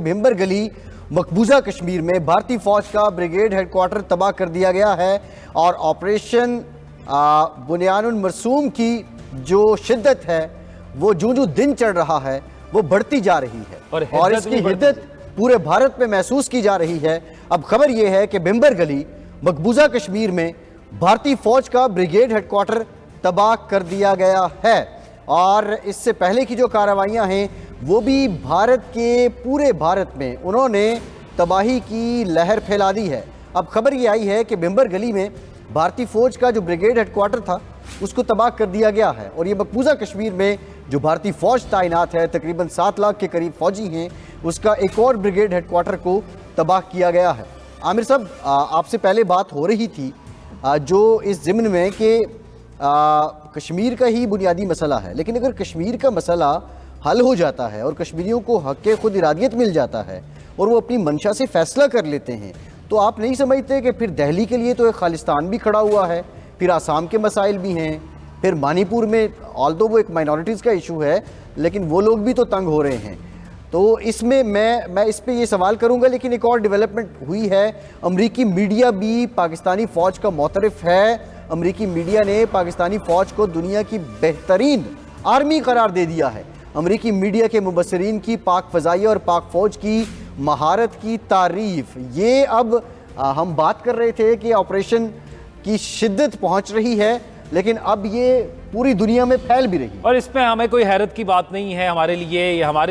भिंबर गली मकबूजा कश्मीर में भारतीय फौज का ब्रिगेड हेडक्वार्टर तबाह कर दिया गया है और ऑपरेशन बुनियानुल मरसूम की जो शिद्दत है वो जो दिन चढ़ रहा है वो बढ़ती जा रही है और इसकी हिद्दत पूरे भारत में महसूस की जा रही है। अब खबर यह है कि भिंबर गली मकबूजा कश्मीर में भारतीय फौज का ब्रिगेड हेडक्वार्टर तबाह कर दिया गया है और इससे पहले की जो कार्रवाइयां हैं वो भी भारत के पूरे भारत में उन्होंने तबाही की लहर फैला दी है। अब खबर ये आई है कि भिंबर गली में भारतीय फौज का जो ब्रिगेड हेडक्वार्टर था उसको तबाह कर दिया गया है और ये मकबूजा कश्मीर में जो भारतीय फौज तैनात है, तकरीबन 7 लाख के करीब फौजी हैं, उसका एक और ब्रिगेड हेडक्वार्टर को तबाह किया गया है। आमिर साहब, आपसे पहले बात हो रही थी जो इस ज़िम्न में कि कश्मीर का ही बुनियादी मसला है, लेकिन अगर कश्मीर का मसला हल हो जाता है और कश्मीरियों को हक़ खुद इरादियत मिल जाता है और वो अपनी मंशा से फैसला कर लेते हैं, तो आप नहीं समझते कि फिर दिल्ली के लिए तो एक खालिस्तान भी खड़ा हुआ है, फिर आसाम के मसाइल भी हैं, फिर मणिपुर में ऑल्दो वो एक माइनॉरिटीज़ का इशू है लेकिन वो लोग भी तो तंग हो रहे हैं। तो इसमें मैं इस पे ये सवाल करूंगा, लेकिन एक और डेवलपमेंट हुई है। अमरीकी मीडिया भी पाकिस्तानी फ़ौज का मोतरफ है। अमरीकी मीडिया ने पाकिस्तानी फ़ौज को दुनिया की बेहतरीन आर्मी करार दे दिया है। अमरीकी मीडिया के मुबस्सिरीन की पाक फ़ज़ाइया और पाक फ़ौज की महारत की तारीफ़। ये अब हम बात कर रहे थे कि ऑपरेशन की शिद्दत पहुँच रही है, लेकिन अब ये पूरी दुनिया में फैल भी रही है। और इसमें हमें कोई हैरत की बात नहीं है। हमारे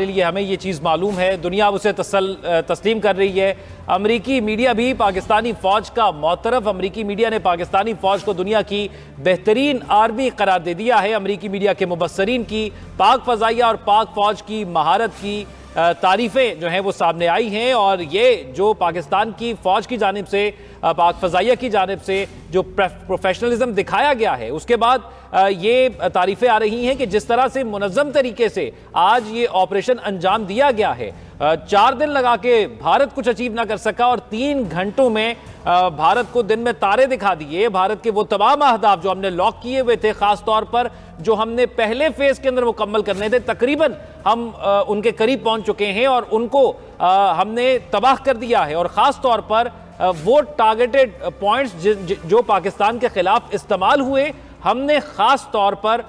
लिए हमें ये चीज़ मालूम है, दुनिया उसे तस्लीम कर रही है। अमरीकी मीडिया भी पाकिस्तानी फ़ौज का मोतरफ, अमरीकी मीडिया ने पाकिस्तानी फ़ौज को दुनिया की बेहतरीन आर्मी करार दे दिया है। अमरीकी मीडिया के मुबस्सिरीन की पाक फ़ज़ाइया और पाक फ़ौज की महारत की तारीफ़ें जो हैं वो सामने आई हैं और ये जो पाकिस्तान की फ़ौज की जानिब से, पाक फ़ज़ाइया की जानिब से जो प्रोफेशनलिज्म दिखाया गया है, उसके बाद ये तारीफ़ें आ रही हैं कि जिस तरह से मुनज़्ज़म तरीके से आज ये ऑपरेशन अंजाम दिया गया है। 4 दिन लगा के भारत कुछ अचीव ना कर सका और 3 घंटों में भारत को दिन में तारे दिखा दिए। भारत के वो तमाम अहदाफ जो हमने लॉक किए हुए थे, ख़ास तौर पर जो हमने पहले फेज़ के अंदर मुकम्मल करने थे, तकरीबन हम उनके करीब पहुंच चुके हैं और उनको हमने तबाह कर दिया है। और ख़ास तौर पर वो टारगेटेड पॉइंट्स जो पाकिस्तान के खिलाफ इस्तेमाल हुए, हमने ख़ास तौर पर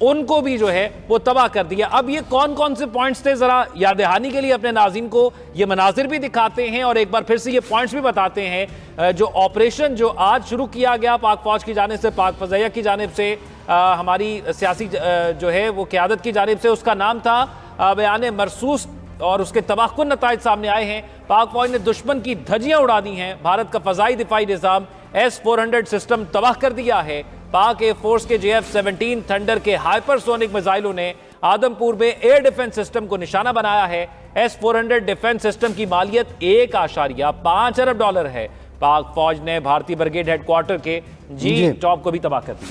उनको भी जो है वो तबाह कर दिया। अब ये कौन कौन से पॉइंट्स थे, ज़रा याद दहानी के लिए अपने नाज़रीन को ये मनाजिर भी दिखाते हैं और एक बार फिर से ये पॉइंट्स भी बताते हैं। जो ऑपरेशन जो आज शुरू किया गया पाक फ़ौज की जानिब से, पाक फ़ज़ाइया की जानिब से, हमारी सियासी जो है वो क़यादत की जानिब से, उसका नाम था बयान मरसूस और उसके तबाहकुन नताइज सामने आए हैं। पाक फ़ौज ने दुश्मन की धज्जियाँ उड़ा दी हैं। भारत का फ़ज़ाई दिफाई निज़ाम S-400 सिस्टम तबाह कर दिया है। पाक एयर फोर्स के JF-17 थंडर के हाइपरसोनिक मिसाइलों ने आदमपुर में एयर डिफेंस सिस्टम को निशाना बनाया है। S-400 डिफेंस सिस्टम की मालियत $1.5 अरब है। पाक फौज ने भारतीय ब्रिगेड हेडक्वार्टर के जी टॉप को भी तबाह कर दिया।